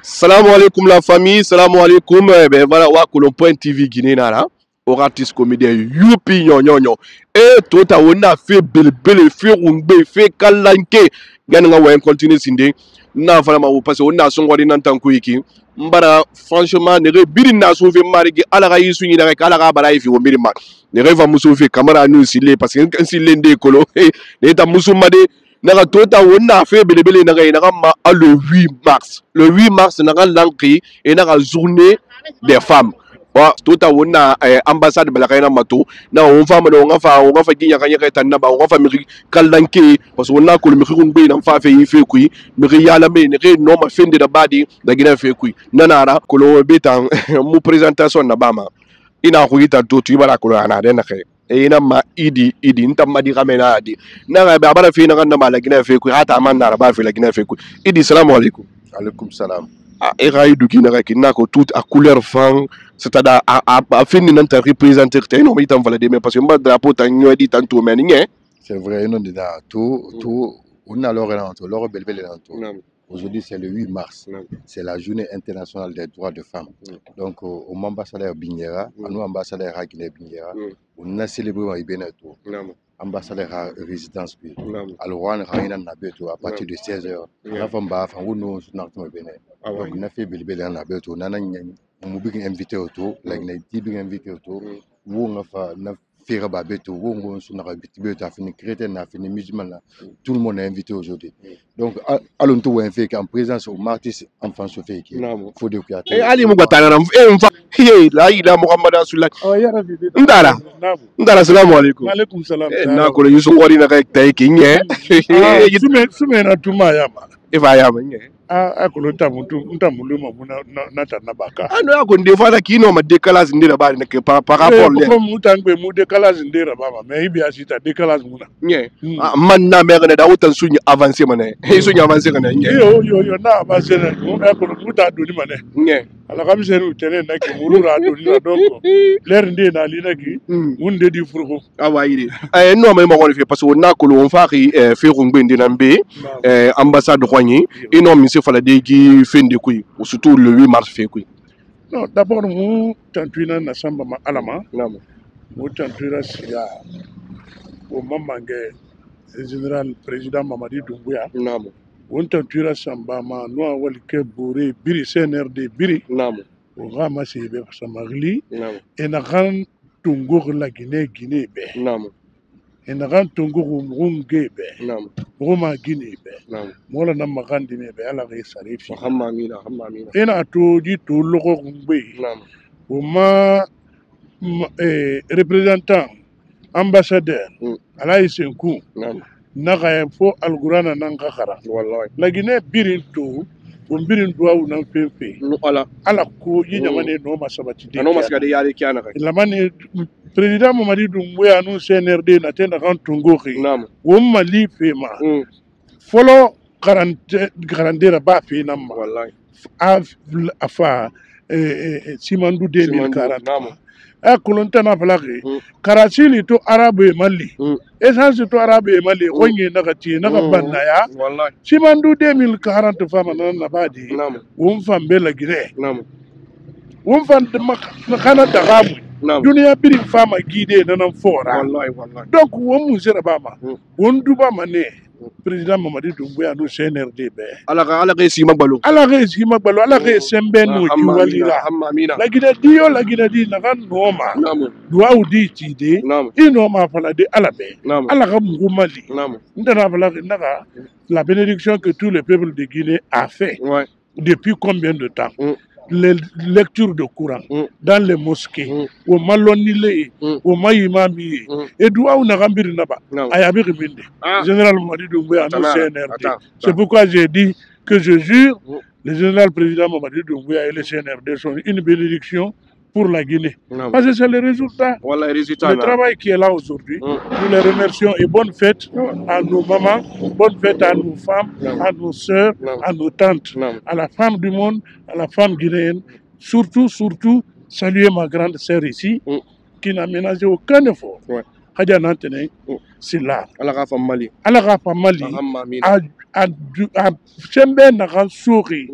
Salam alaikum la famille, salam alaikum. Ben voilà, wa Colompoint TV Guinée nara. Oratis comédien youpi nyonyonyo. Et tota wona fait belbele fait rumbe fait kalanke. Gana nga wa continue sinde. Na vraiment wo parce on a son wadi nan tanku iki. Mbara franchement ne re biri na so fe marigi ala ga yisu ni rek ala ga bara ifi wo biri ma. Ne re va muso fe camera nu sile parce que si lende kolo ne ta muso made naga tota wona fait belbele naga ma le 8 mars. Le 8 mars naga lankri et naga journée des femmes. Wa tota wona ambassade balakaina mato na on femme no nga fa ginya kanya ka tanna ba nga fa mi kallanke parce que wona ko mi khunbe na fa fe yife kui mi yala me ne re no ma fende da badi da gina fe kui nanara ko lo betan mu présentation na bama ina ko ita to tu bala ko ana de na khay e ina ma idi ntam ma di kamena adi na ga ba bala fe na na mala gina fe kui hata man na ba fe la gina fe kui idi salamu alaikum. Alaikum salam. Et Raïdou qui n'a que tout à couleur fan, c'est-à-dire à fin de représenter, non, mais il t'en fallait des parce que moi, drapeau, t'as dit tantôt, mais rien. C'est vrai, non, tout, on a l'or belbel Aujourd'hui, c'est le 8 mars. C'est la journée internationale des droits de femmes. Donc, au ambassadeur Bignera, à nous, ambassadeur Guinée Bignera, on a célébré Ibeneto. Ambassadeur à résidence. Alors, on a à partir de 16h. La femme va faire un autre Bénin. Donc, on a fait belbel en abeto. On a invité autour, la Guinée invité autour. On a fait Babeto, on a fini chrétien, on a fini musulman, tout le monde est invité aujourd'hui. Donc, allons tout fait en présence au martyrs enfants Sophie qui faut dire qu'il y a. Et allez, mon gars, là, il a Mohamed Assoula. Ndara, salam alaikum. Alaikum salam. Na ko Yusuf wari na kay tay ki ñe. Sume na tuma yama. E fa yama ñe. Akolo ntamulu mabuna nata nabaka. No ya ko ndefa na kino ma décalage ndira ba ne par rapport le. Ko mutangbe mu décalage ndira ba mais ibi asita décalage muna. Ñe. Man na me ne da wutan suñu avancer mané. E suñu avancer kana ñe. Yo na avancer na ko akolo muta doni mané. Ñe. Ala kam seru tene na ki murura doni na donc l'air ndé na li na ki munde di furko. Awa yidi. No ma ma ko fi parce que na ko on fa ri fe rungbe ndina mbe ambassade roigny et non monsieur fala de qui fin de kui surtout le 8 mars fait kui. Non, d'abord mu tantuina na samba ma alama. Naam. Mu tantuira siga au mamange général président Mamadi Doumbouya. Naam. On tantuira samba ma no walike bouré biri CNRD biri. Naam. O rama sebe samagli. Naam. Et na ran tungo la Guinée be. Naam. Et na ran tungo be. Naam. Roma Guinée be. Naam. Mola na magandi be ala re sarifi. Hamma amina. Ena to di to logo ngbe. Naam. O ma représentant ambassadeur Alaï Senkou. Naam. Naka fo algurana nanga khara. Wallahi. La Guinée birin to o birin duwa nan fefe. No ala ko yi nyamane no masabati de. No maskade yare kiana kai. Lamane président Mamadi Doumbouya nu CNRD na tena kan tungoki. Naam. O mali fema. Folo garantera ba fe nam. Wallahi. Afa Simandu 2040. Naam. Kolonta na falaki karasili to arabe mali essence to arabe mali gonye na gati na banna ya wallahi Simandu 2040 fama na badi won fambe la gire won fan de kana dagamu duniya biri fama gide nan fora wallahi donc won mu zera bama won duba mane président Mamadi Doumbouya no CNRD be ala ga si magbalo ala ga sembe no jiwalira la gida dio la gida di na kan noma duwa udi tide ino ma fala de ala be ala ga mali ndana fala naka la bénédiction que tout le peuple de Guinée a fait depuis combien de temps les lectures de Coran dans les mosquées au malonile au mayimami et doua ou nagambiri naba ayabi riminde général Mamadi Doumbouya no CNRD. C'est pourquoi j'ai dit que je jure le général président Mamadi Doumbouya et le CNRD sont une bénédiction pour la Guinée. Parce que c'est le résultat. Le travail qui est là aujourd'hui. Nous les remercions et bonne fête à nos mamans, bonne fête à nos femmes, à nos sœurs, à nos tantes, à la femme du monde, à la femme guinéenne. Surtout, saluer ma grande sœur ici, qui n'a ménagé aucun effort. Hadja Nantene, c'est là. Ala Mali. A Sembe Nagan Souri,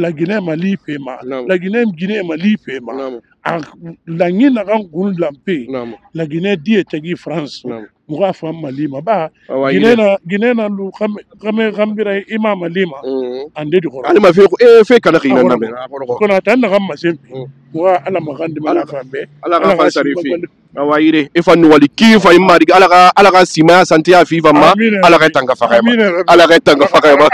la Guinée Mali fema la Guinée Mali fema la ngina kan kun lampe la Guinée die tagi France muga fam Mali ma ba Guinée na lu kame kambira ima Mali ma ande di ali ma fe kana khina na be ko na tan na kam masembe muga ala magandi mala fambe ala ka fa sarifi awayire ifanu wali kifa imari ala ka sima santi ya fifa ma ala ka tanga fa ma ala ka tanga fa ma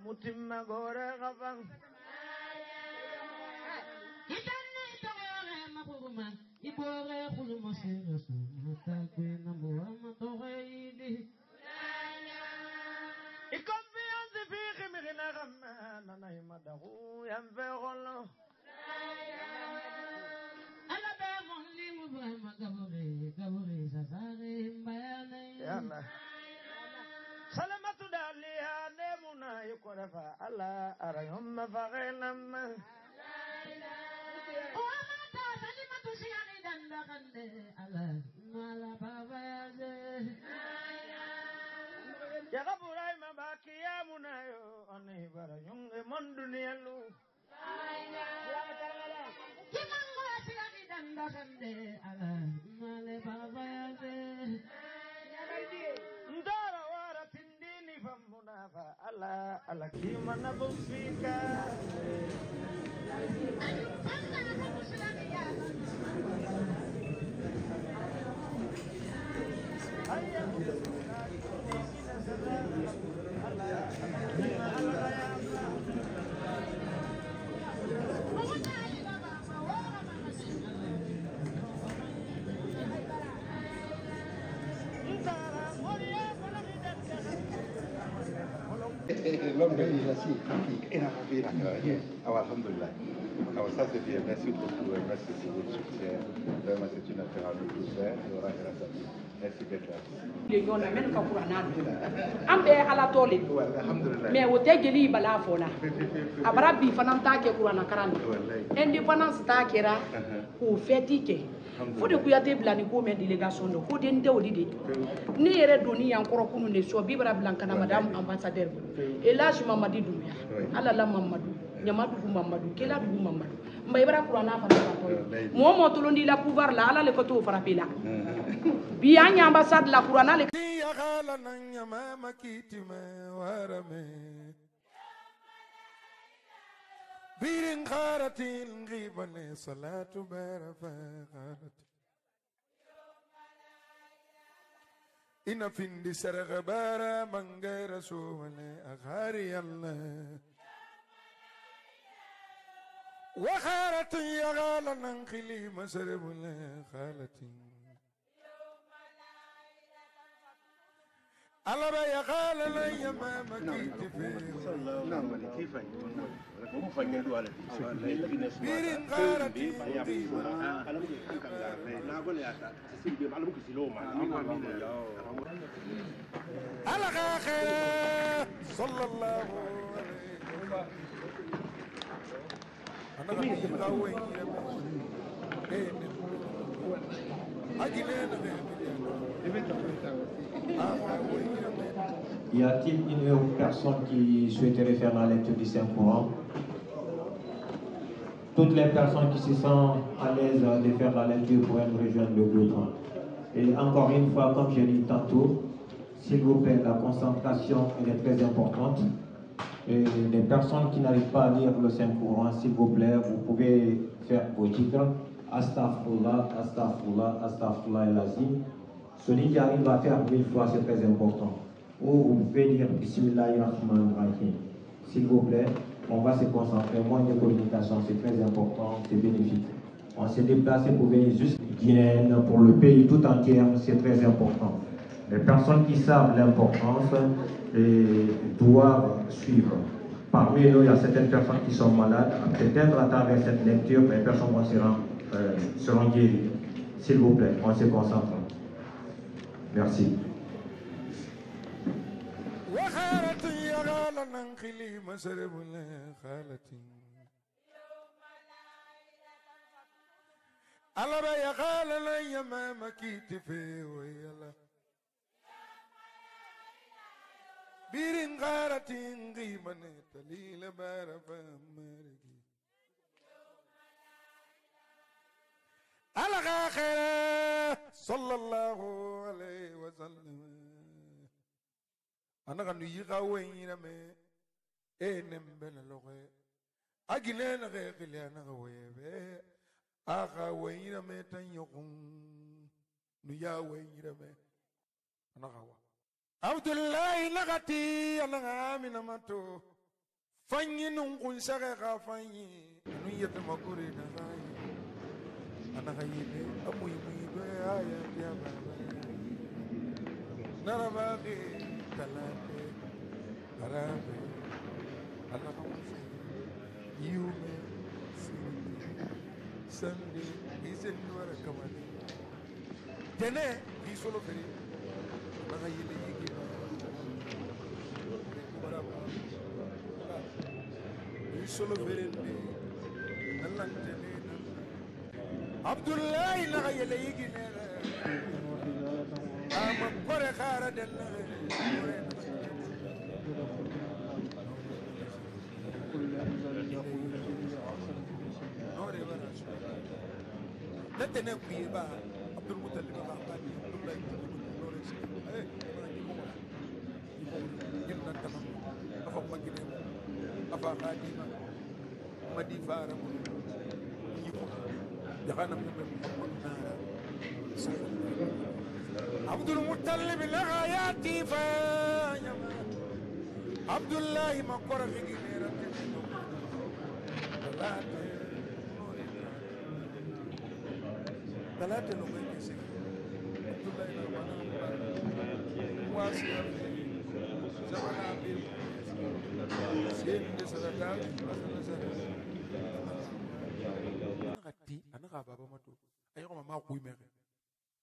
Mutimma gore gafang itani tore makuruma ibore khuluma sirasu mutakwena muamma tohidi ikonfiance fi khimina gamma nanaima dahu yamfe kholo ala be monni mubama gabore sasare mbayane yalla salamatu daliya nemuna yukorafa ala arayum faghenam o amata salimatu siyani dandakande ala mala babaze ya gaburai mabaki ya munayo oni barayum monduniyalu kimango siyani dandakande ala mala babaze ndara Famunafa ala ala kimana bufika L'homme de l'Ilassi, il a envie la carrière. Alhamdulillah. Alors ça c'est bien, merci beaucoup, merci pour votre soutien. Vraiment c'est une affaire à nous tous faire. Merci d'être là. Les gens n'amènent qu'à Kourana. Ambe ala tole. Mais au tegeli bala fona. Abarabi fananta ke Kourana karani. Indépendance ta kera ou fetike. Faut de kuyate blani ko men délégation do ko den dewdi de ni yere doni yankoro kunu ne so bibra blankana madame ambassadeur et là je Mamadi Doumbia ala la Mamadou Nyamadou Mamadou kela du Mamadou mbay bara Qur'ana fa ko mo mo tolondi la pouvoir la ala le ko to frapper la bi anya ambassade la Qur'ana le ya gala nan yama makitime warame birin kharatin ghibane salatu barafa ina findi sarga bara mangara sumale aghari allah wa kharatin ya gala nan khili masarbule khalatin alaba ya gala lan yama makitife birin kharatin على خير صلى الله Y a-t-il une autre personne qui souhaiterait faire la lecture du Saint-Coran? Toutes les personnes qui se sentent à l'aise de faire la lecture pourraient nous rejoindre le groupe. Et encore une fois, comme je l'ai dit tantôt, s'il vous plaît, la concentration elle est très importante. Et les personnes qui n'arrivent pas à lire le Saint-Coran, s'il vous plaît, vous pouvez faire vos titres. Astaghfirullah, Astaghfirullah, Astaghfirullah el Azim. Celui qui arrive à faire 1000 fois, c'est très important. Ou vous pouvez dire Bismillahirrahmanirrahim. S'il vous plaît, on va se concentrer. Moins de communication, c'est très important, c'est bénéfique. On s'est déplacé pour venir juste Guinéenne, pour le pays tout entier, c'est très important. Les personnes qui savent l'importance doivent suivre. Parmi nous, il y a certaines personnes qui sont malades. Peut-être à travers cette lecture, les personnes seront guéries. S'il vous plaît, on se concentre. Merci. sallallahu alayhi wa sallam anaga nu yiga wayna me nembele loge agine na ge khiliana ga webe aga wayna me tan yokun nu ya wayna me anaga wa abdullahi nagati anaga amina mato fanyi nun kun saga ga fanyi nu yete makuri na gai anaga yile amuy be aya ya baba narabaqi talate arabe Allah yume Sunday isen nuara kamani tene bi solo feri anaga yile yigi baraba bi solo feri Allah tene Abdullahi la yele yigi nere ama kore khara den la tene kuiba Abdul Muttalib ba bani Abdullahi nore se ginna tamam afa magine afa khadima madi fara جهنم عبد المطلب لغاياتي فايا عبد الله ما قرأ في غيرة ثلاثة لغاية كسي عبد الله نرمانا واسع زمنا عبير سيد نسرتان ati anaka baba mato ayo mama ku imere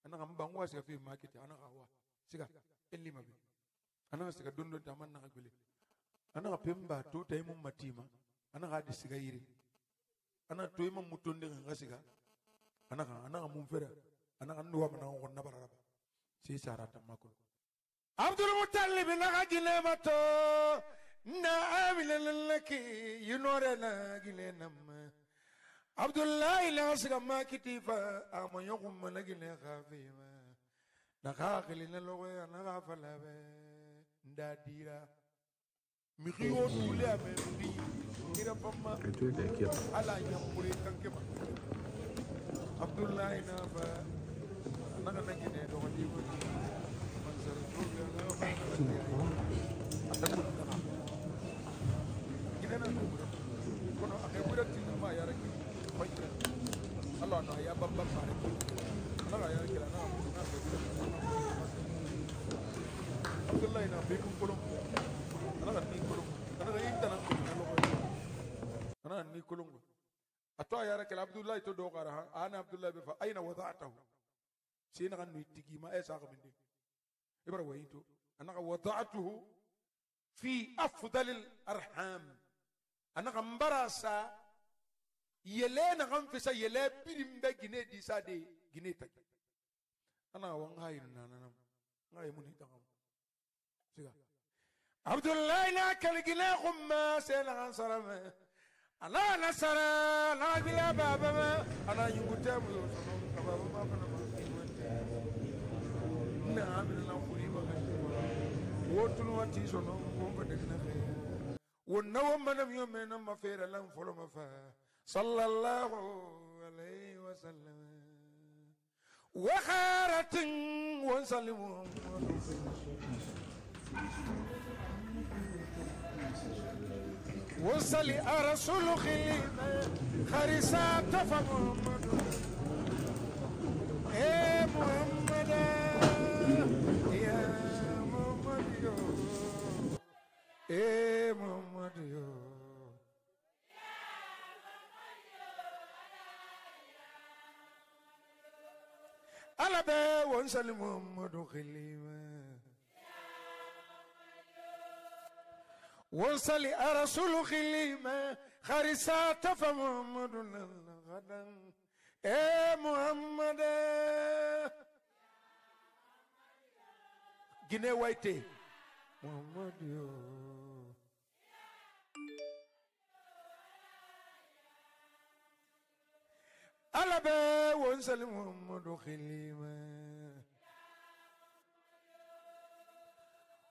anaka mbangwa sika fi market anaka wa sika elli mabe anaka sika dondo taman na gbele anaka pemba to tay mum matima anaka di sika yiri anaka to imam mutonde nga sika anaka mum fera anaka ndo wa na ko nabaraba si sarata makko Abdul Muttalib naka gile mato na amina laki yunore na gile nam Abdullahi la siga makitifa amoyokum managine khafima nakhakhili nalowe anafalabe ndadira mikhiyo dule amendi ira pamma ala nyamuri kankema Abdullahi nafa naganagine do ndibo manzar tuga nafa atakut kana kinena kono akebura tinma yaraki Allah no ya babba pare Allah ya kila na Abdullah ina be kun kolon Allah ni kolon Allah inta na Allah ni kolon atwa ya rakal Abdullah to do qara ana Abdullah be fa aina wada'tahu sina kan ni tigi ma esa ko minde ibra wayito anaka wada'tuhu fi afdal al arham anaka mbarasa yele na kan fisa yele birimbe gine di sade gine tak ana wan hayr nananam ngay muni takam siga Abdullah la kal gine khumma sela sarama ana nasara la bila baba ma ana yunguta mu sono baba ma kana ma na amina na khuri ba wotul wati sono ko ba de na fe wonna wamma nam yomena ma fera lam folo ma fa صلى الله عليه وسلم وخارة وسلم وصلي رسول خليل خريسات فمحمد يا محمد يا محمد يا محمد ala be won sali Muhammadu khilima won sali rasul khilima kharisa tafa Muhammadu gadan Muhammad Guinée Waite Muhammad yo ala be won sali Muhammadu khilima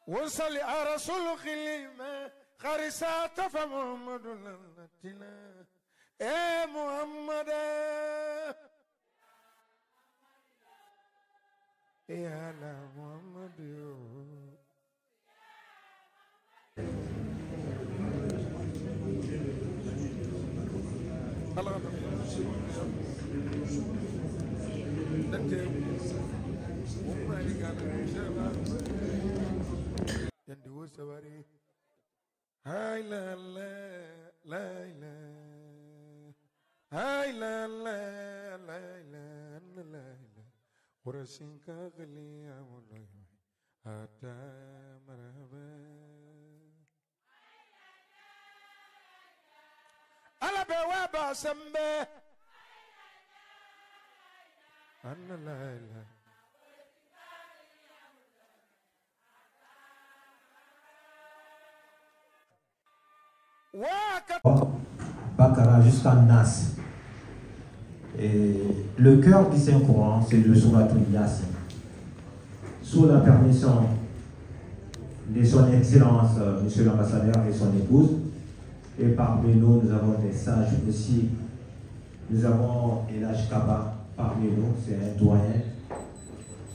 won sali rasul khilima kharisa tafa Muhammadu latina Muhammad ya la Muhammad yo Allah yang dua sawari hai la la la la hai la la la la la ورسنك غلي عمله حتى مرحبا على بوابة سمبه أنا لا إله Bakara jusqu'à Nas. Et le cœur du Saint-Coran, c'est le Souratul Yasin. Sous la permission de son Excellence, Monsieur l'ambassadeur et son épouse, et parmi nous, nous avons des sages aussi. Nous avons Elhaj Kaba parmi nous, c'est un doyen.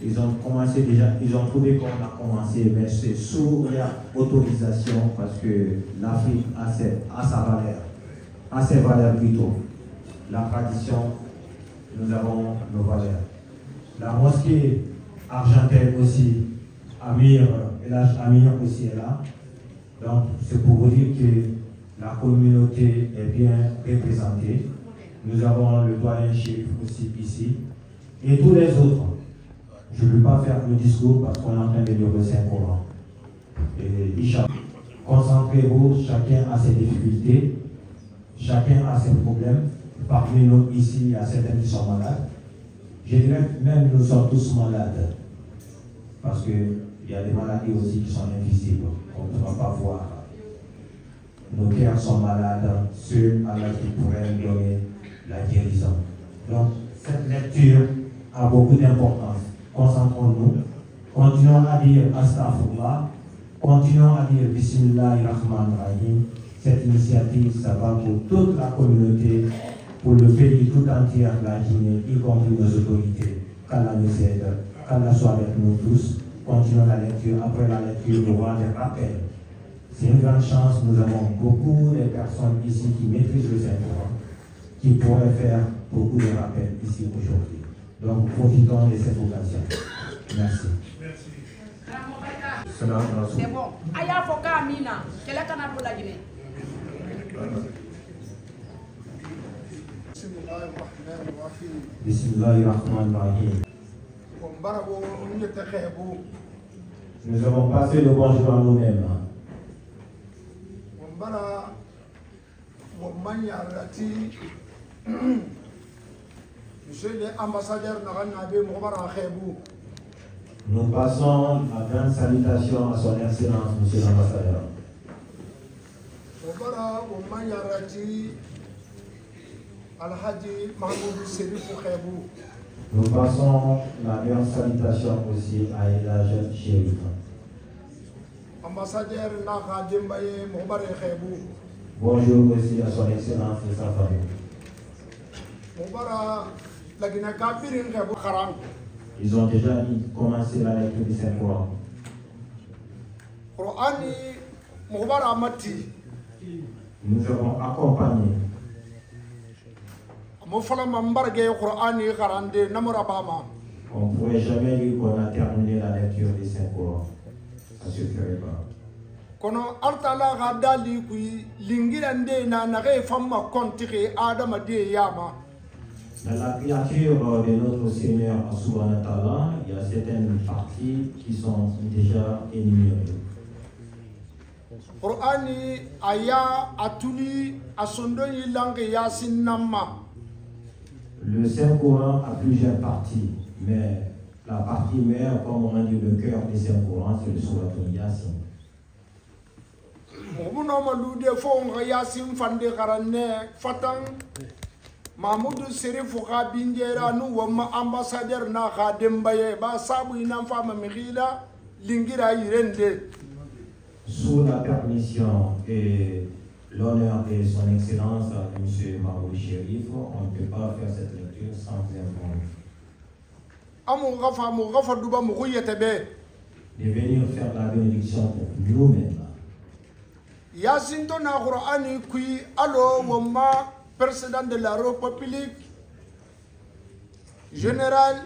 Ils ont commencé déjà, ils ont trouvé qu'on a commencé, mais c'est sous leur autorisation parce que l'Afrique a ses valeurs plutôt. La tradition, nous avons nos valeurs. La mosquée argentine aussi, Elhaj Amir aussi est là. Donc c'est pour vous dire que la communauté est bien représentée. Nous avons le doyen chef aussi ici. Et tous les autres. Je ne vais pas faire le discours parce qu'on est en train de lire le Saint-Coran. Et Inch'Allah, concentrez-vous, chacun a ses difficultés, chacun a ses problèmes. Parmi nous ici, il y a certains qui sont malades. Je dirais même nous sommes tous malades. Parce qu'il y a des maladies aussi qui sont invisibles, qu'on ne va pas voir. Nos cœurs sont malades, ceux à qui pourraient nous donner la guérison. Donc, cette lecture a beaucoup d'importance. Concentrons-nous, continuons à dire Astaghfirullah, continuons à dire Bismillahirrahmanirrahim. Cette initiative, ça va pour toute la communauté, pour le pays tout entier, la Guinée, y compris nos autorités. Qu'Allah nous aide, qu'Allah soit avec nous tous. Continuons la lecture. Après la lecture, il y aura des rappels. C'est une grande chance, nous avons beaucoup de personnes ici qui maîtrisent le Saint-Coran, qui pourraient faire beaucoup de rappels ici aujourd'hui. Donc, profitons de cette occasion. Merci. C'est bon. Aya foka Amina. Quelle est la Guinée? Bismillahirrahmanirrahim. Nous avons passé le bonjour à nous-mêmes. Monsieur l'ambassadeur, nous passons la grande salutation à son Excellence, Monsieur l'ambassadeur. Nous passons la grande salutation aussi à Elhaj Chérif. Ambassadeur Naka Dembaye Mobare Khebou. Bonjour aussi à son Excellence et sa famille. Ils ont déjà commencé la lecture du Saint-Coran. Nous avons accompagné. On ne pourrait jamais dire qu'on a terminé la lecture du Saint-Coran. Ça ne suffirait pas. Kono altala gadali kui lingirande na nage famma kontike adama de yama Dans la créature de notre Seigneur Subhanahu wa Ta'ala, il y a certaines parties qui sont déjà énumérées. Qur'ani aya atuli asondo yilange yasin namma. Le Saint-Coran a plusieurs parties, mais la partie mère, comme on a dit, le cœur du Saint-Coran, c'est le Surat Yasin. Muno malude fo nga yasin fande garanne fatang Mahmoud Serif Khabinjera nu wama ambassadeur na Khadembaye ba sabu ina fama mikhila lingira yirende. Sous la permission et l'honneur de son excellence M. Mahmoud Chérif, on ne peut pas faire cette lecture sans informer. De venir faire la bénédiction pour nous-mêmes. Yasin to na Qur'ani kui alo wama président de la République général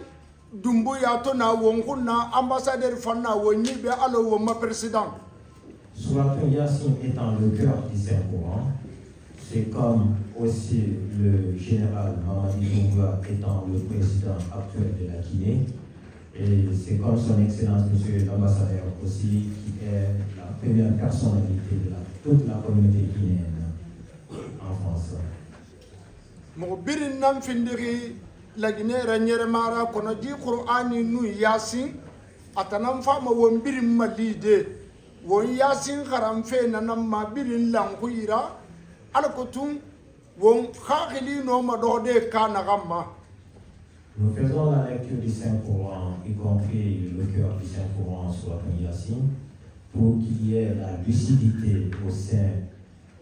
Doumbouya to na wonguna ambassadeur fanna woni be alo wama président. Surat Yasin étant le cœur du Saint-Coran, c'est comme aussi le général Mamadi Doumbouya étant le président actuel de la Guinée, et c'est comme son excellence monsieur l'ambassadeur aussi qui est la première personnalité de toute la communauté guinéenne en France. Mo birin nam findiri la Guinée ranyere mara kono di Qur'ani nu Yasin atanam fama won birin malide won Yasin kharam fe nanam ma birin languira alkotum won khakhili no ma dode kana gamma. Nous faisons la lecture du Saint-Coran, y compris le cœur du Saint-Coran sur la Yasin, pour qu'il y ait la lucidité au sein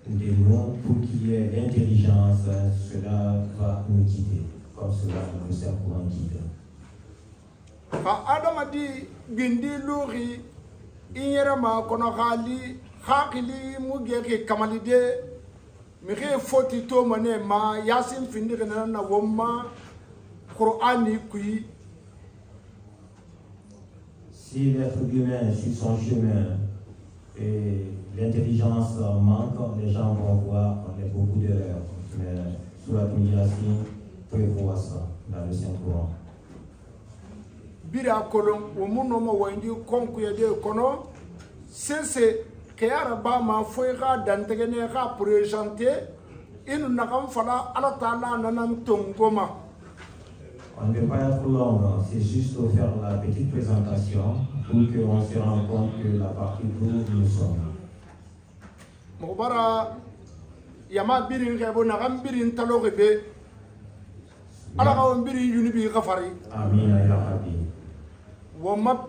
de nous, pour qu'il y ait l'intelligence, cela va nous guider, comme cela le Saint-Coran guide. Ka adamadi bindi luri inyerama kono khali khakili mugeke kamalide mire foti to mane ma Yasin findi na womma Qur'ani kui. Si l'être humain suit son chemin et l'intelligence manque, les gens vont voir beaucoup d'erreurs. Mais Surat Yasin prévoit ça dans le Saint-Coran. Bira kolon womuno mo wandi konku yede kono sese kayara ba ma foira dantegene ka présenter inu nakam fala ala taala nanam tongoma. On ne va pas être long, c'est juste pour faire la petite présentation pour qu'on se rende compte que la partie où nous sommes. Mobara yama birin kebo nakam birin talogebe ala ka birin yunibi kafari. Amin ya Rabbi. Woma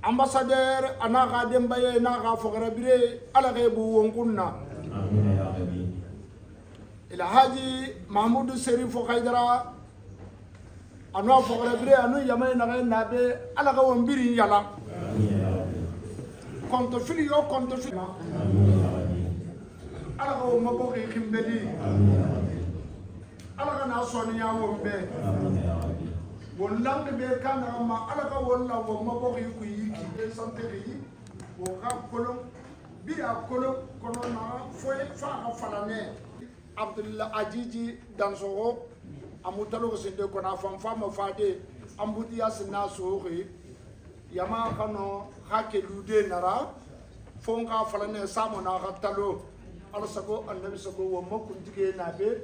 ambassadeur anaka dembaye naka fogara bire ala kebu wonkunna. Amin ya Rabbi. Ila Haji Mahmoud Serif Khaidara anu fogara bire anu yamay na nabe ala ka wombiri yala. Amin ya Rabbi. Konto fili yo konto fili. Amin ya Rabbi. Ala ka womma boki khimbeli. Amin ya Rabbi. Ala ka na soniya wombe. Amin ya Rabbi. Wallang be kana ma ala ka walla womma boki ku yiki be sante yi wo ka kolon bi a kolon kono na foy fa ka falane Abdullah Ajiji Dansoro amutalo ko sinde ko na fam fam faade ambuti yasna soori yama kano hake lude nara fon ka falane samo na ka talo ala sago annabi sago womma kuntige na be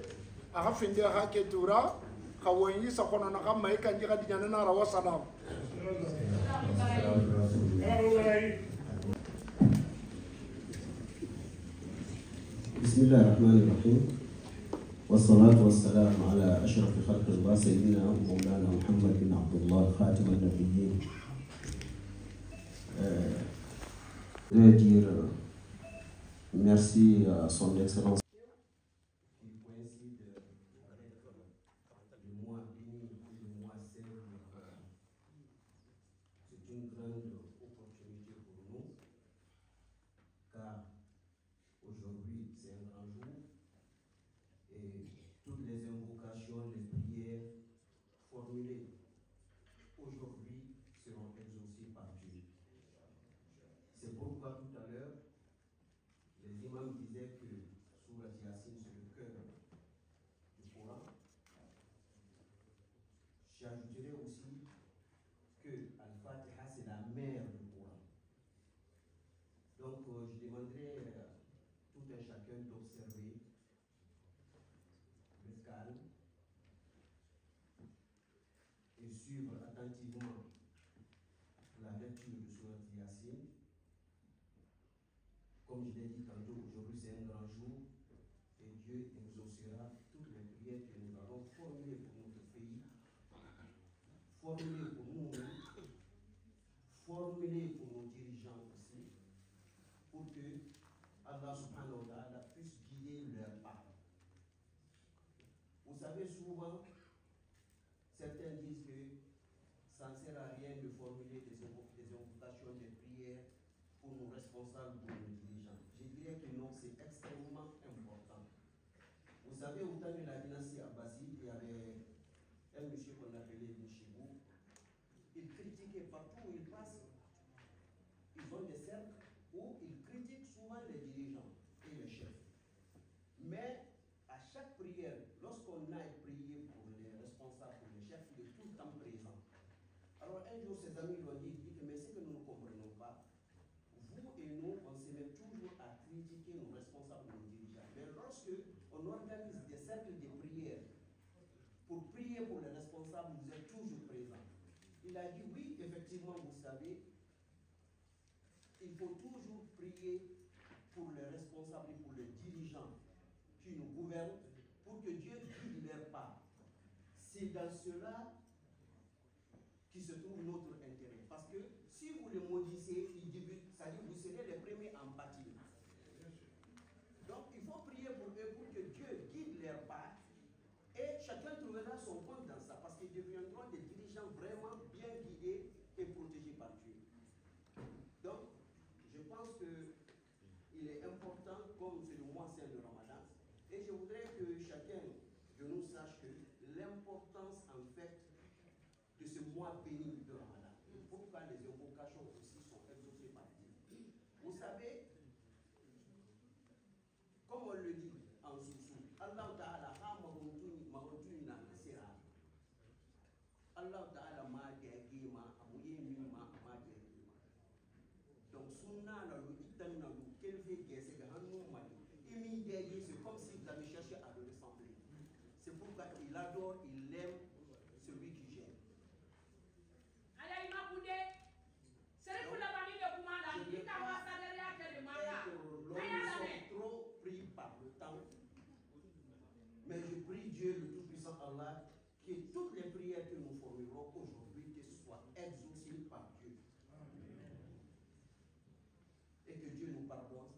aga finde hake tura kawai sakono na kama ika njika dijana na rawa salam. Bismillahirrahmanirrahim. Wassalatu wassalamu ala ashrafi khalqillah sayyidina Maulana Muhammad bin Abdullah khatim an-nabiyyin. Je veux dire merci à son excellence. j'ajouterai aussi que Al-Fatiha, c'est la mère du Coran. Donc, je demanderai à tout un chacun d'observer le calme et suivre attentivement la lecture de Sourate Yassine. Comme je l'ai dit tantôt, aujourd'hui c'est un grand jour et Dieu exaucera toutes les prières que nous avons formulées pour notre pays, formulées pour nous-mêmes, formulées pour nos dirigeants aussi, pour que Allah subhanahu wa ta'ala puisse guider leurs pas. Vous savez, souvent, certains disent que ça ne sert à rien de formuler des invocations, des prières pour nos responsables, pour nos dirigeants. Je dirais que non, c'est extrêmement important. Vous savez, au temps de la dynastie Abbaside, il y avait un monsieur qu'on appelait Ibn Chibou. Il critiquait partout où il passe. Ils ont des cercles où ils critiquent souvent les dirigeants et les chefs. Mais à chaque prière, lorsqu'on aille prier pour les responsables, pour les chefs, il est tout le temps présent. Alors un jour, ses amis lui ont dit, mais c'est que nous ne comprenons pas. Vous et nous, on se met toujours à critiquer nos responsables, nos dirigeants. Mais lorsque on organise des cercles de prière pour prier pour les responsables, vous êtes toujours présents. Il a dit, oui, effectivement, vous savez, il faut toujours prier pour les responsables et pour les dirigeants qui nous gouvernent, pour que Dieu guide leur pas. C'est dans cela qui se trouve notre intérêt. Parce que si vous les maudissez, c'est-à-dire vous serez les premiers en pâtir. Donc il faut prier pour eux pour que Dieu guide leur pas et chacun trouvera son compte dans ça parce qu'ils deviendront des dirigeants vraiment bien guidés et protégés par Dieu. Donc je pense qu'il est important, comme c'est le mois saint de Ramadan, et je voudrais que chacun de nous sache que l'importance en fait de ce mois béni de Ramadan. Pourquoi les invocations aussi sont exaucées par Dieu. Vous savez, comme on le dit en Soussou, Allah Ta'ala na nasira. Allah Ta'ala ma gema amuye mima ma gema. Donc sunna na lu itam na lu kelfe gese ga hanu mali. Imi gege c'est comme si vous avez cherché à le ressembler. C'est pourquoi il adore, il aime celui qui gère. Trop pris par le temps, mais je prie Dieu le Tout-Puissant Allah que toutes les prières que nous formulerons aujourd'hui soient exaucées par Dieu. Et que Dieu nous pardonne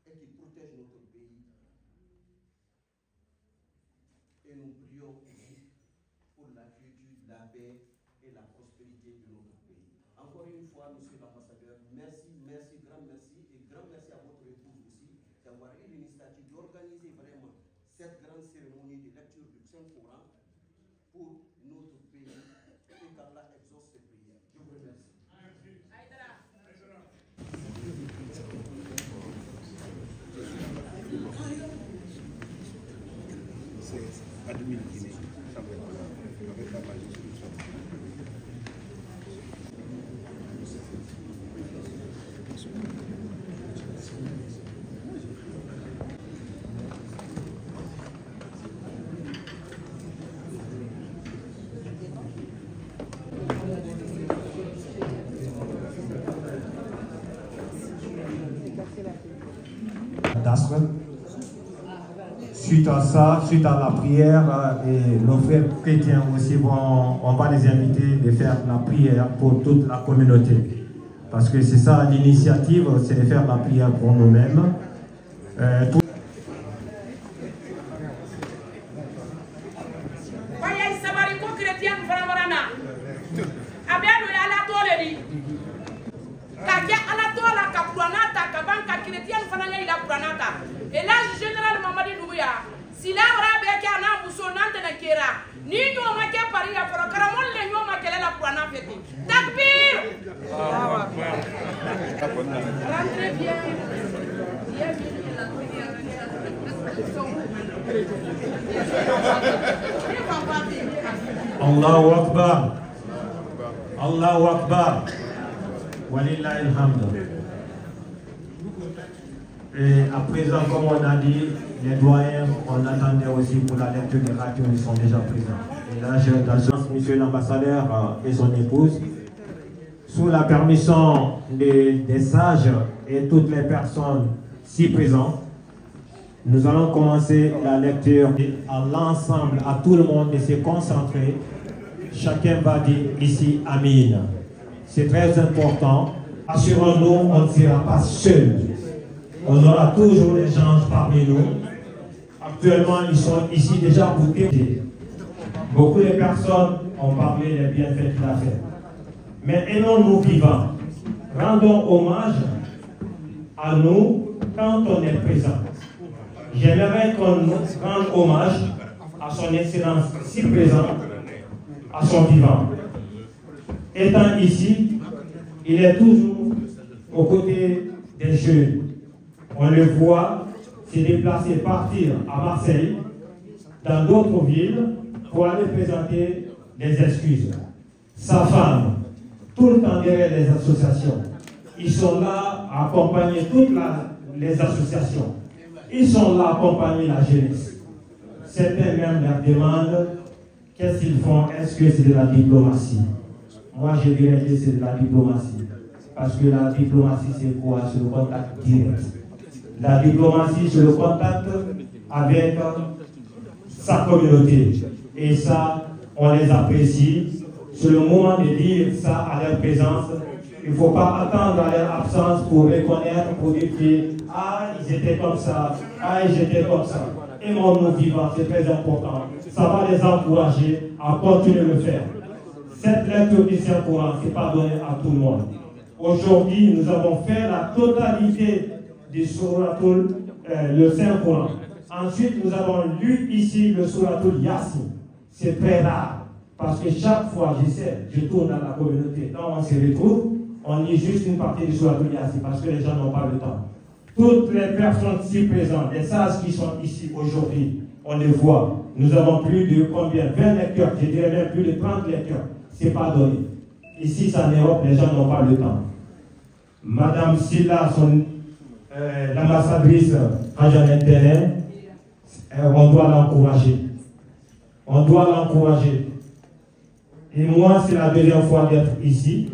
et qu'il protège notre pays. Et nous prions aussi pour la quiétude, la paix et la prospérité de notre pays. Encore une fois, monsieur l'ambassadeur, merci, merci, grand merci, et grand merci à votre épouse aussi d'avoir eu l'initiative d'organiser vraiment cette grande cérémonie de lecture du Saint-Coran pour notre pays et qu'Allah exauce ses prières. Je vous remercie. C'est admis Guinée, avec la magie. Suite à ça, suite à la prière, et nos frères chrétiens aussi on va les inviter de faire la prière pour toute la communauté. Parce que c'est ça l'initiative, c'est de faire la prière pour nous-mêmes. Et là, général Mamadi Douya, si là, on a bien qu'un an, vous sonnez de Kera, ni nous, on m'a qu'à Paris, à Forocaramon, les nous, on m'a qu'à la Purana fêtée. Takbir! Rentrez bien. Bienvenue. Allahu Akbar. Allahu Akbar. Walillahi alhamd. Et à présent, comme on a dit, les doyens, on attendait aussi pour la lecture des radios, ils sont déjà présents. Et là, je t'annonce, monsieur l'ambassadeur et son épouse, sous la permission des sages et toutes les personnes si présentes, nous allons commencer la lecture à l'ensemble, à tout le monde, de se concentrer. Chacun va dire ici Amin. C'est très important. Assurons-nous, on ne sera pas seul. On aura toujours des gens parmi nous. Actuellement, ils sont ici déjà pour t'aider. Beaucoup de personnes ont parlé des bienfaits qu'il a fait. Mais aimons-nous vivants. Rendons hommage à nous quand on est présent. J'aimerais qu'on rende hommage à son excellence si présent, à son vivant. Étant ici, il est toujours aux côtés des jeunes. On le voit se déplacer, partir à Marseille, dans d'autres villes, pour aller présenter des excuses. Sa femme, tout le temps derrière les associations, ils sont là à accompagner toutes les associations. Ils sont là à accompagner la jeunesse. Certains même leur demandent qu'est-ce qu'ils font, est-ce que c'est de la diplomatie? Moi je dirais que c'est de la diplomatie. Parce que la diplomatie c'est quoi? C'est le contact direct. La diplomatie c'est le contact avec sa communauté. Et ça, on les apprécie. C'est le moment de dire ça à leur présence. Il ne faut pas attendre à leur absence pour reconnaître, pour dire que ah, ils étaient comme ça, ah, ils étaient comme ça. Aimons-nous vivants, c'est très important. Ça va les encourager à continuer de le faire. Cette lecture du Saint-Coran, ce n'est pas donné à tout le monde. Aujourd'hui, nous avons fait la totalité du Suratul, le Saint-Coran. Ensuite, nous avons lu ici le Suratul Yasin. C'est très rare. Parce que chaque fois, je tourne dans la communauté. Quand on se retrouve, on lit juste une partie du Suratul Yasin parce que les gens n'ont pas le temps. Toutes les personnes ici présentes, les sages qui sont ici aujourd'hui, on les voit. Nous avons plus de combien? 20 lecteurs, je dirais même plus de 30 lecteurs. Ce n'est pas donné. Ici, c'est en Europe, les gens n'ont pas le temps. Madame Silla, l'ambassadrice Rajan Tenen, on doit l'encourager. On doit l'encourager. Et moi, c'est la deuxième fois d'être ici.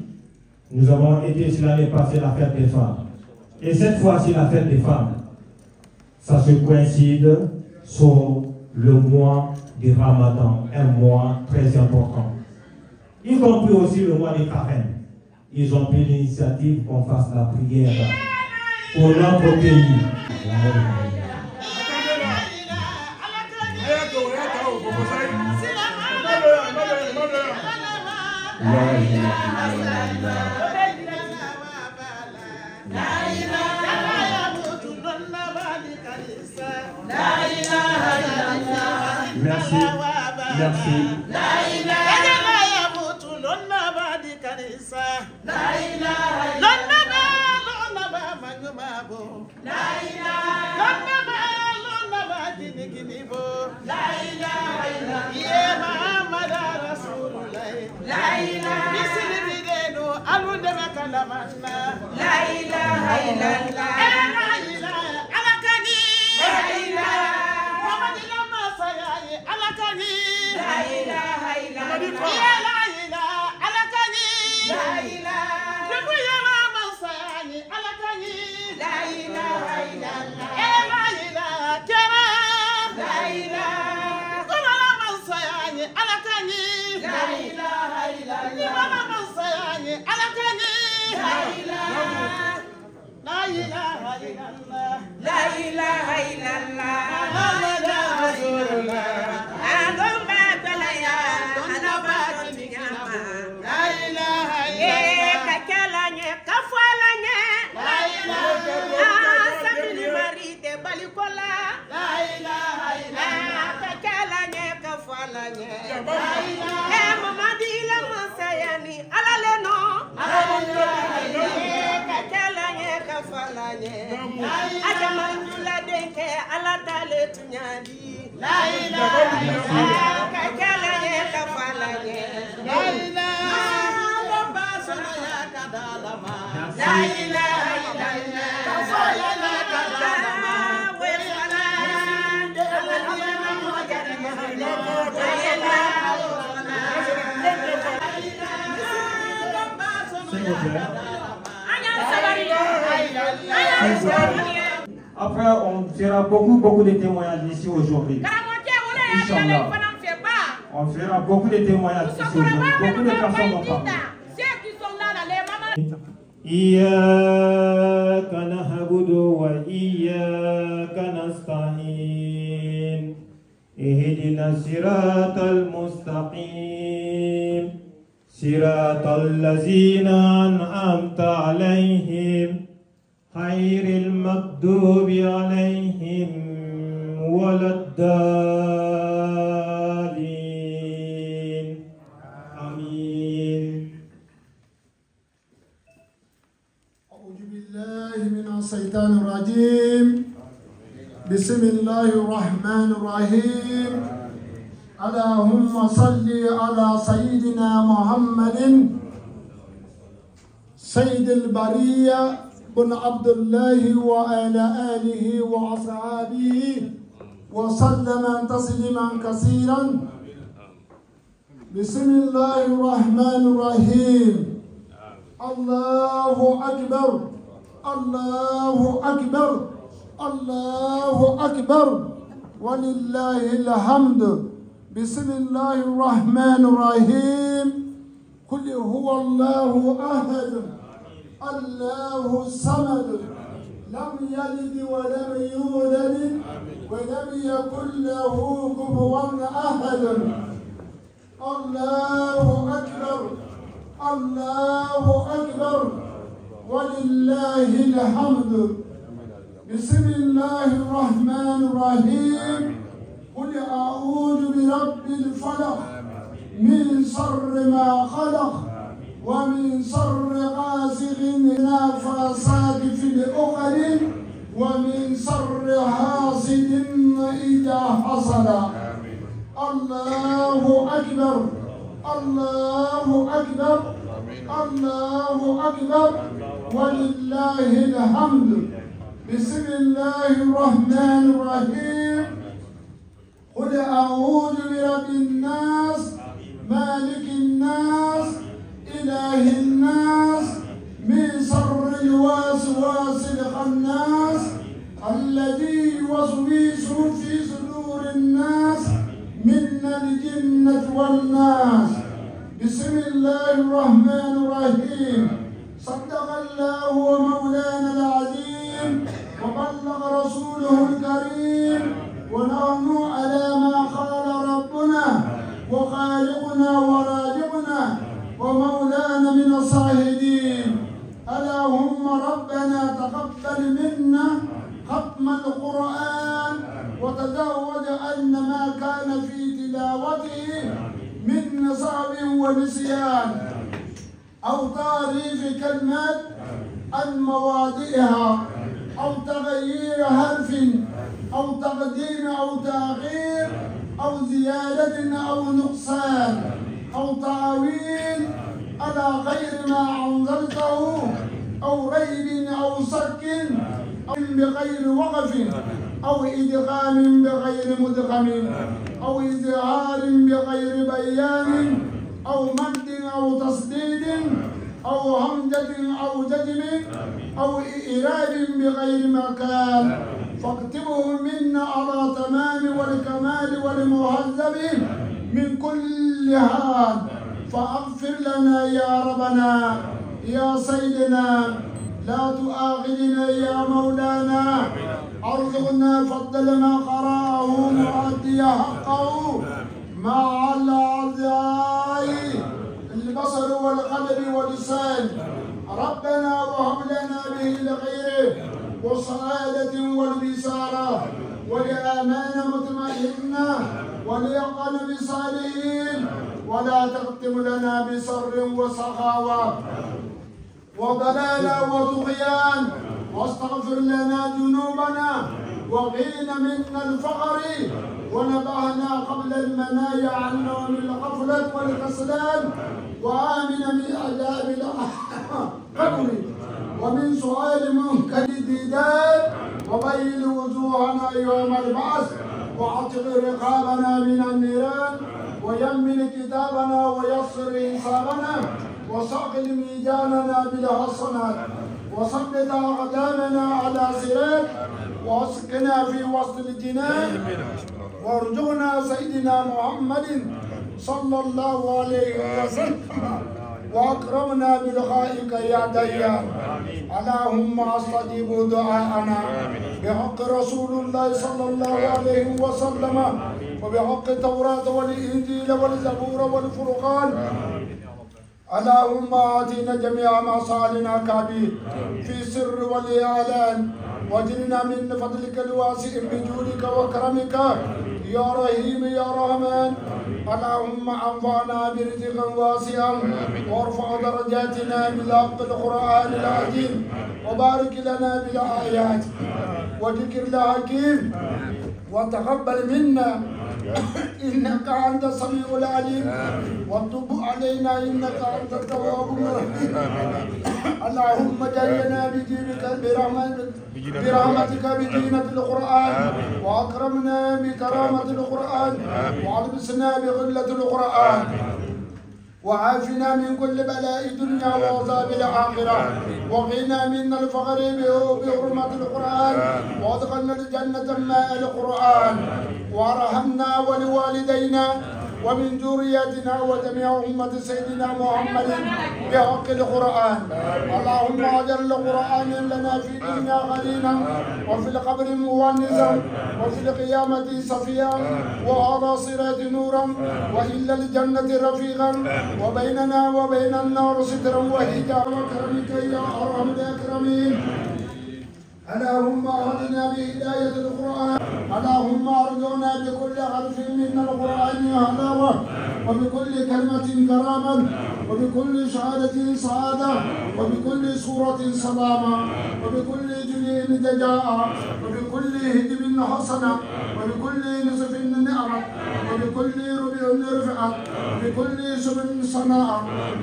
Nous avons été sur l'année passée la fête des femmes. Et cette fois-ci, la fête des femmes, ça se coïncide sur le mois du Ramadan, un mois très important. Y compris aussi le mois des carême. Ils ont pris l'initiative qu'on fasse la prière pour notre pays. Merci. Merci. Après, on fera beaucoup de témoignages ici aujourd'hui. Inch'Allah. On fera beaucoup de témoignages ici aujourd'hui. Beaucoup de personnes vont parler. إياك نعبد وإياك نستعين اهدنا الصراط المستقيم صراط الذين أنعمت عليهم غير المغضوب عليهم ولا الضالين آمين. أعوذ بالله من الشيطان الرجيم. بسم الله الرحمن الرحيم. اللهم صل على سيدنا محمد سيد البرية بن عبد الله وعلى آله وأصحابه وسلم تسليما كثيرا. بسم الله الرحمن الرحيم. الله أكبر الله أكبر الله أكبر ولله الحمد. بسم الله الرحمن الرحيم. قل هو الله أحد الله الصمد لم يلد ولم يولد ولم يكن له كفوا أحد. الله أكبر الله أكبر ولله الحمد. بسم الله الرحمن الرحيم. قل أعوذ برب الفلق من شر ما خلق ومن شر غاسق نفاثات في العقد ومن شر حاسد إذا حسد. الله أكبر الله أكبر الله أكبر ولله الحمد. بسم الله الرحمن الرحيم. قل أعوذ برب الناس مالك الناس إله الناس من شر الوسواس الخناس الذي يوسوس في صدور الناس من الجنة والناس. بسم الله الرحمن الرحيم. صدق الله ومولانا العظيم وبلغ رسوله الكريم ونحن على ما قال ربنا وخالقنا ورازقنا ومولانا من الصاهدين. اللهم ربنا تقبل منا ختم القرآن وتزود أن ما كان في تلاوته من نصاب ونسيان أو تعريف كلمات عن مواضعها أو تغيير حرف أو تقديم أو تأخير أو زيادة أو نقصان أو تعويل على غير ما أنزلته أو ريب أو شك أو بغير وقف أو إدغام بغير مدغم أو إظهار بغير بيان أو مد أو تصديد أو همزة أو جزم أو إعراب بغير مكان فاكتبه منا على تمام والكمال والمهذب من كل حال. فاغفر لنا يا ربنا يا سيدنا لا تؤاخذنا يا مولانا. ارزقنا فضل ما قرأه مؤدي حقه مع الأعضاء البصر والقلب واللسان. ربنا وهب لنا به الخير والسعادة والبشارة ولأمانة مطمئنة وليقن بصالحين ولا تختم لنا بشر وسخاوة وضلال وطغيان. واستغفر لنا ذنوبنا وقنا منا الفقر ونبهنا قبل المنايا عنا من الغفلة والكسلان وآمن من عذاب القبر ومن سؤال منكر الديدان وبين وجوهنا يوم البعث واعتق رقابنا من النيران ويمن كتابنا ويسر حسابنا وثقل ميزاننا بالحسنات وثبت اقدامنا على صراط واسقنا في وسط الجنان وارزقنا سيدنا محمد صلى الله عليه وسلم واكرمنا بلقائك يا ديان. اللهم استجب دعاءنا بحق رسول الله صلى الله عليه وسلم وبحق التوراة والإنجيل والزبور والفرقان. اللهم آتنا جميع ما سألناك به في سر والإعلان واجعلنا من فضلك الواسع بجودك وكرمك يا رحيم يا رحمن. اللهم انفعنا برزقا واسعا وارفع درجاتنا بالحق القرآن العظيم وبارك لنا بالآيات وذكر الحكيم وتقبل منا إنك أنت السميع العليم وتب علينا إنك أنت التواب الرحيم. اللهم جعلنا برحمتك بزينة القرآن وأكرمنا بكرامة القرآن وألبسنا بغلة القرآن وعافنا من كل بلاء الدنيا وعذاب الآخرة وقنا من الفقر بحرمة القرآن وادخلنا الجنة ماء القرآن وارحمنا ولوالدينا ومن ذريتنا وجميع أمة سيدنا محمد بحق القرآن. اللهم اجعل القرآن لنا في الدنيا قرينا وفي القبر مونسا وفي القيامة صفيا وعلى صراط نورا وإلى الجنة رفيقا وبيننا وبين النار سترا وحجابا وكرمك يا أرحم الأكرمين. اللهم اهدنا بهداية القرآن. اللهم ارزقنا بكل حرف من القرآن هداوة وبكل كلمة كرامة وبكل شهادة سعادة وبكل سورة سلامة وبكل جزء جزاء وبكل هدم حسنة وبكل نصف نعمة وبكل ربع رفعة وبكل سبل صناعة.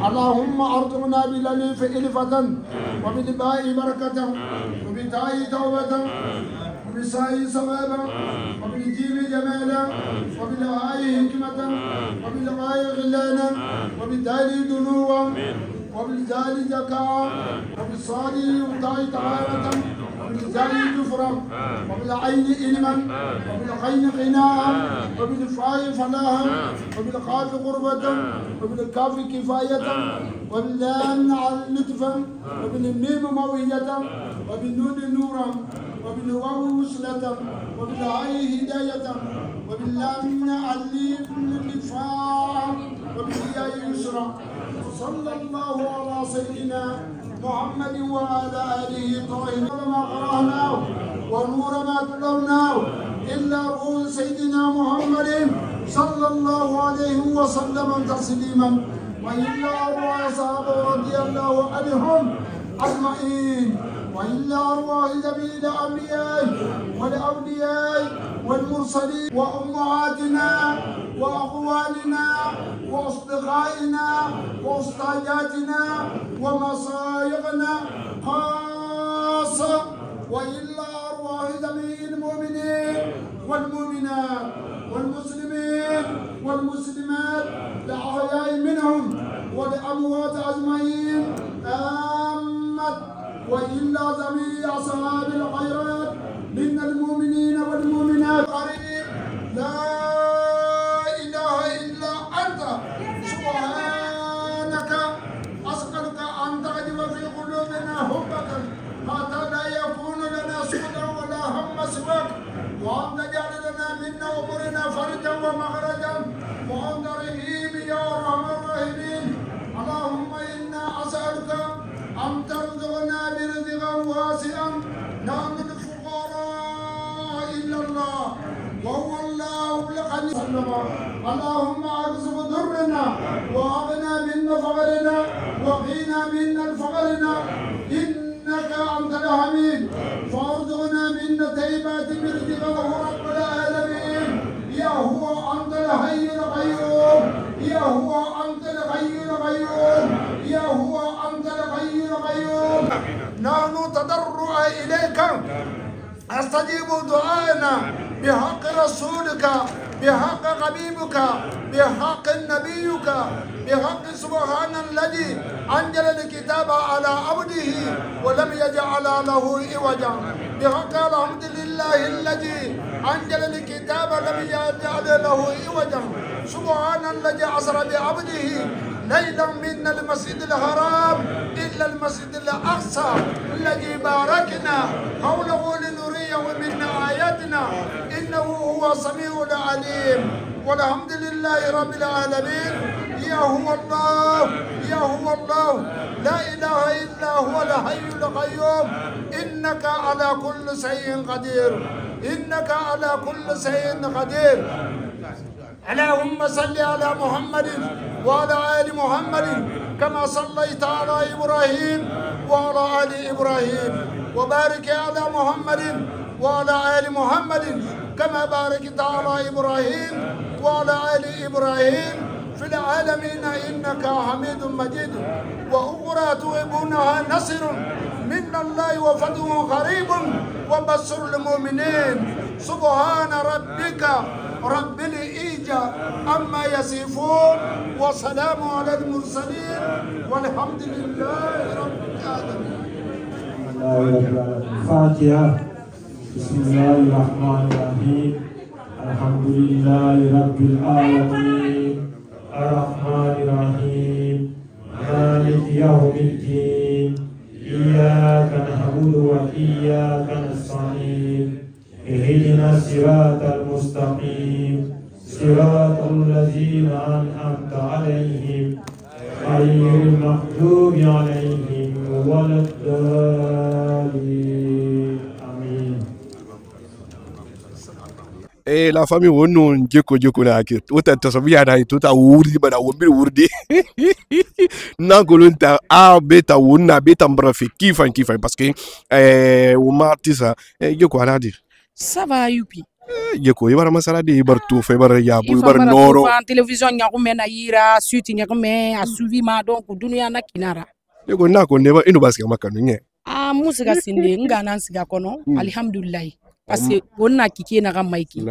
اللهم ارزقنا بالالف الفة وبالباء بركة وبالتاء توبة وبالساء ثوابا وبالجيم جمالا وبالهاء حكمة وبالغاء غلانا وبالدال دنوا وبالدال زكاة وبالصاد وطاء طهارة وبالزال جفرا وبالعين علما وبالعين غناء وبالفاء فلاحا وبالقاف قربة وبالكاف كفاية وباللام لطفا وبالميم موعظة وبالنون نورا وبالواو وصلة وبالعاء هداية وباللام عليم الكفاء وبالياء يسرا. وصلى الله على سيدنا محمد وعلى آله الطاهرين. ما قرأناه ونور ما تلوناه إلا روح سيدنا محمد صلى الله عليه وسلم تسليما وإلا أرواح صحابه رضي الله عنهم أجمعين وإلا أرواح جميع الأنبياء والأولياء والمرسلين وأمهاتنا وأخواننا وأصدقائنا وأستاذاتنا ومصايغنا خاصة وإلا أرواح جميع المؤمنين والمؤمنات والمسلمين والمسلمات الأحياء منهم والأموات أجمعين آمت وإلا جميع أصحاب الخيرات من المؤمنين والمؤمنات قريب. لا إله إلا أنت سبحانك أسألك أن تغلب في قلوبنا حبك حتى لا يكون لنا سوء ولا هم سواك وأن تجعل لنا من أمورنا فرجا ومخرجا وأنت رحيم يا أرحم الراحمين. اللهم إنا أسألك أن ترزقنا برزقا واسعا نحن الفقراء إلا الله وهو الله الغني. اللهم أرزق ضرنا وأغنى منا فقرنا وقنا منا الفقرنا إنك أنت الحميد. فارزقنا منا طيبات برزقك رب العالمين. يا هو أنت الحي القيوم يا هو أنت الحي القيوم يا هو أنت الحي القيوم. نحن تضرع إليك استجيب دعائنا بحق رسولك بحق حبيبك بحق نبيك بحق سبحان الذي أنزل الكتاب على عبده ولم يجعل له عوجا بحق الحمد لله الذي أنزل الكتاب لم يجعل له عوجا سبحان الذي أسرى بعبده ليلا من المسجد الحرام إلا المسجد الأقصى الذي باركنا حوله لنريه من آياتنا إنه هو السميع العليم والحمد لله رب العالمين يا هو الله يا هو الله لا إله إلا هو الحي القيوم إنك على كل شيء قدير إنك على كل شيء قدير اللهم صل على محمد وعلى آل محمد كما صليت على إبراهيم وعلى آل إبراهيم وبارك على محمد وعلى آل محمد كما باركت على إبراهيم وعلى آل إبراهيم في العالمين إنك حميد مجيد وأخرى تحبونها نصر من الله وفتح قريب وبشر المؤمنين سبحان ربك رب العزة عما يصفون وسلام على المرسلين والحمد لله رب العالمين. الفاتحة. بسم الله الرحمن الرحيم. الحمد لله رب العالمين الرحمن الرحيم مالك يوم الدين إياك نعبد وإياك نستعين اهدنا الصراط المستقيم صراط الذين أنعمت عليهم غير المغضوب عليهم ولا الضالين آمين. La famille wonu jeko na ke wota tasbiya na tota wurdi bana wombir wurdi na golunta a beta wonna beta mbrafi kifan parce que wuma artisa jeko anadi ça va yupi jeko ibara masala de ibar to fe bar ya bu bar noro télévision nyakume na yira suite nyakume a suivi ma donc dunia na kinara jeko na ko neba ino baska makanu nye musika sinde ngana siga kono alhamdulillah parce que wonna kike na gamaiki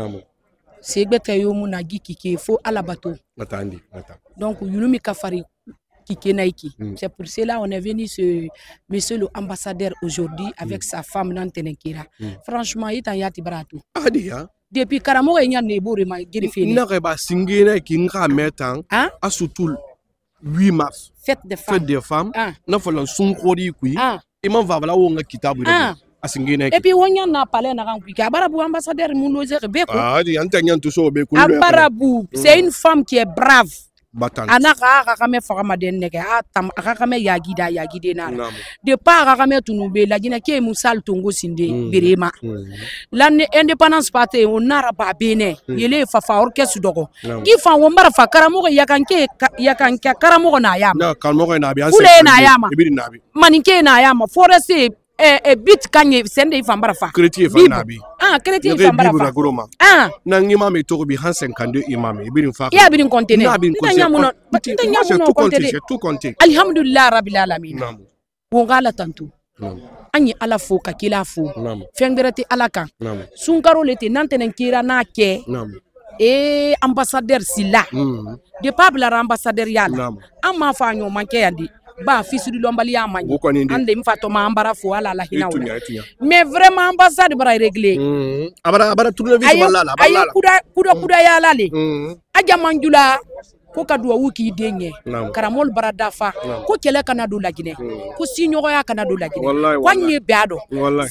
c'est gbete yo mu na kike fo alabato atandi donc yulumi kafari kike naiki c'est pour cela on est venu ce monsieur l'ambassadeur aujourd'hui avec sa femme Nantenenkira franchement il t'a yati barato adia depuis karamo enya ne bore ma gerifi na ba singena ki nga metan asutul 8 mars fête des femmes na folan sunkori kui imam vabala wo nga kitabu et puis on y en a parlé na kan barabu ambassadeur munoze beko di antanya to so beko barabu c'est une femme qui est brave batante anaka kame fama den neke atam akame yagida yagide na de pas akame tunube la gina ke musal tongo sinde berema l'année indépendance party on araba bene yele fafa orchestre dogo ki fa wombara fa karamo yakanke karamo na yama na karamo na biya kule na yama maninke na yama forest bit kanye sende ifambara fa chrétien fa nabi chrétien ifambara fa na ngima me to bi 52 imam ibirin fa ya birin conteneur nyamuno tout compter alhamdulillah rabbil alamin wo gala tantu anyi ala fo ka kila fo fengrete ala kan sunkaro lete Nantenenkira na ke ambassadeur sila de peuple ambassadeur yala amma fa nyo manke yandi ba fisuri lombali ya manyi ande mfato maambara fo ala la hina wala mais vraiment ambassade bara régler abara tournevis wala ay kuda ya lale aja manjula ko kadwa wuki denye karamol bara dafa ko kele kana do lagine ko sinyo ya kana do lagine kwanye beado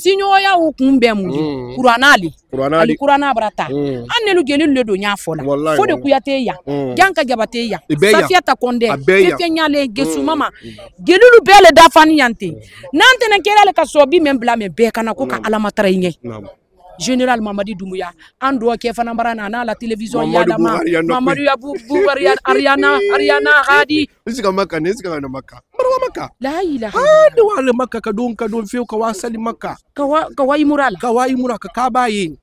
sinyo ya wukumbe mu qur'ana barata anelu gelil le do nya fola fo de kuyate ya janka jabate ya safiata konde fefe nyale gesu mama gelulu bele dafa ni yante Nantenenkira le kasobi membla me be kana ko ka alamatara nye Général Mamadi Doumbouya ando ke fana barana na la télévision ya dama Mamadou ya Boubari Ariana Hadi isika maka na maka marwa maka la ilaha do wale maka ka don fe ka wasali maka kawai mural ka bayin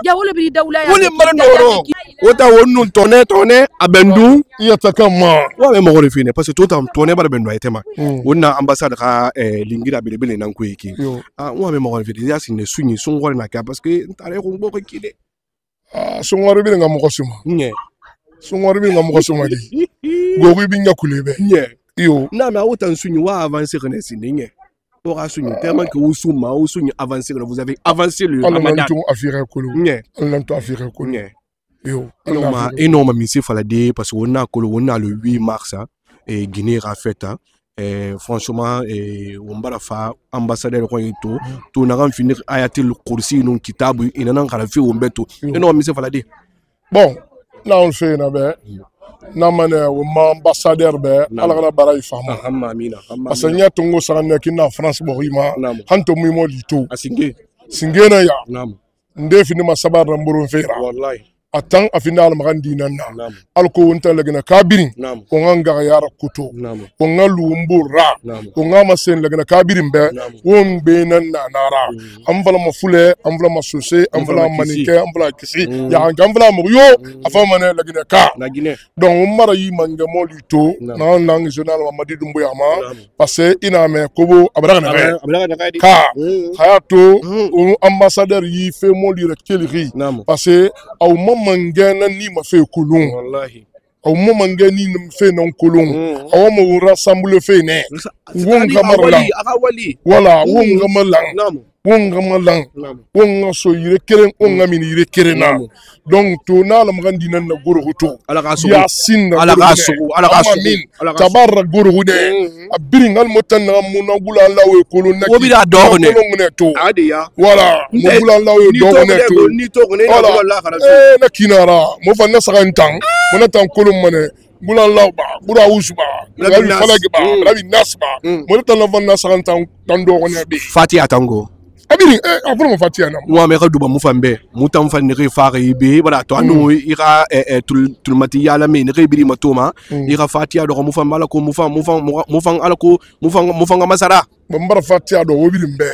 ya wole bi dawla ya wole mara noro wota wonu tone abendu yatakama wa me mo fine parce que tout temps tone bara bendu aytema wonna ambassade ka lingira bele nan ko yiki wa me mo fine ya sine sunyi sun ngore na ka parce que tare ko ngbo ko kide sun ngore bi nga mo ko suma nye sun ngore bi nga mo ko suma di gogi bi nyakulebe nye yo na ma autant sunyi wa avancer ne sinye aura sunyi tellement que ou sunyi avancer vous avez avancé le ramadan énorme mission falade parce que on a le 8 mars et Guinée a fait franchement on va faire ambassadeur ko yito to na finir ayatul kursi non kitabu inana kala fi wombeto énorme mission falade bon là on fait na be na mane o ambassadeur be ala kana bara ifama amina parce que nya tongo sarane kina France bo rima hanto mu mo lito asinge singena ya nam ndefi ni masabar mburu fera wallahi atang afindal magandi nanna alko wonta lagina kabirin ko nganga yara kuto ko ngalu mbura ko ngama sen lagina kabirin be won be nanna nara amvala mafule amvala masose amvala manike amvala kisi ya amvala mo yo afama ne lagina ka donc mara yi manga molito na lang journal Mamadi Doumbouya ma parce que ina me kobo abraga na ka hayato ambassadeur yi fe molire keliri parce que au mangana ni ma fait kulung wallahi au mangana ni ma fait non kulung au mo rassemble fait ne wonga marlang wala wonga marlang wonga marlang wonga so yire keren wonga min yire kerena donc to na la magandi nan na goro hoto ya sinna ala gaso tabarra goro hude abiringal motan na muna gula lawe kolon na wobira dogne to adiya wala mo gula lawe dogne to ni to ne la khara na kinara mo fanna sagantang mo na tan kolon mane gula lawba gura usba rabi falagba rabi nasba mo tan la fanna sagantang tan dogne bi fatia tango abiri afro mo fatia na wa me ka duba mu fambe mutam fan ne fare ibe bala to anu ira tul matiyala me ne biri matoma ira fatia do mu fam ala ko mu fam ala ko mu fam masara mbara fatia do wobiri mbe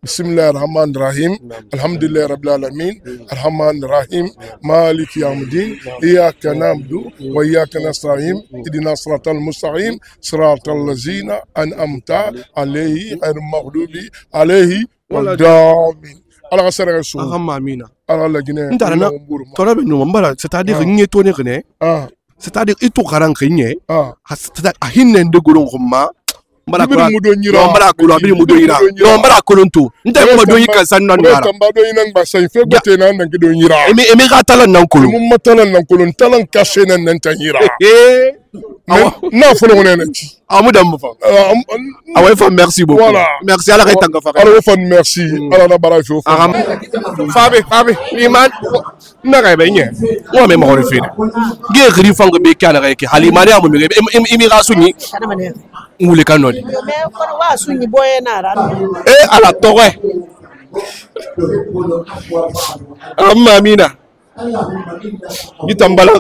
bismillahir rahmanir rahim alhamdulillahi rabbil alamin arrahmanir rahim maliki yawmiddin iyyaka na'budu wa iyyaka nasta'in ihdinas siratal mustaqim siratal ladzina an'amta alayhim ghayril maghdubi alayhim waladdallin ala kasara so amina ala la guinée ndana to la benu mbara c'est-à-dire ngi to ne gene c'est-à-dire itu garan gene c'est-à-dire hinne de golon khumma mbara ko mbara ko abiri mudo yira no mbara ko lonto nta ko do yika san nan dara tamba do yinan ba sai fe gote nan nan gido yira emi ga talan nan ko mum matalan nan ko talan caché nan nan tan yira na folo ngone ci amudam fa away fa merci beaucoup merci ala kay tanga fa ala fa merci ala na bara fo fabe liman na kay be nye wa me mo refine ge gri fango be kana kay ki halimani amu mi immigration ni ngule kanodi me kono wa sunyi boye na ra ala towe amma mina gitambala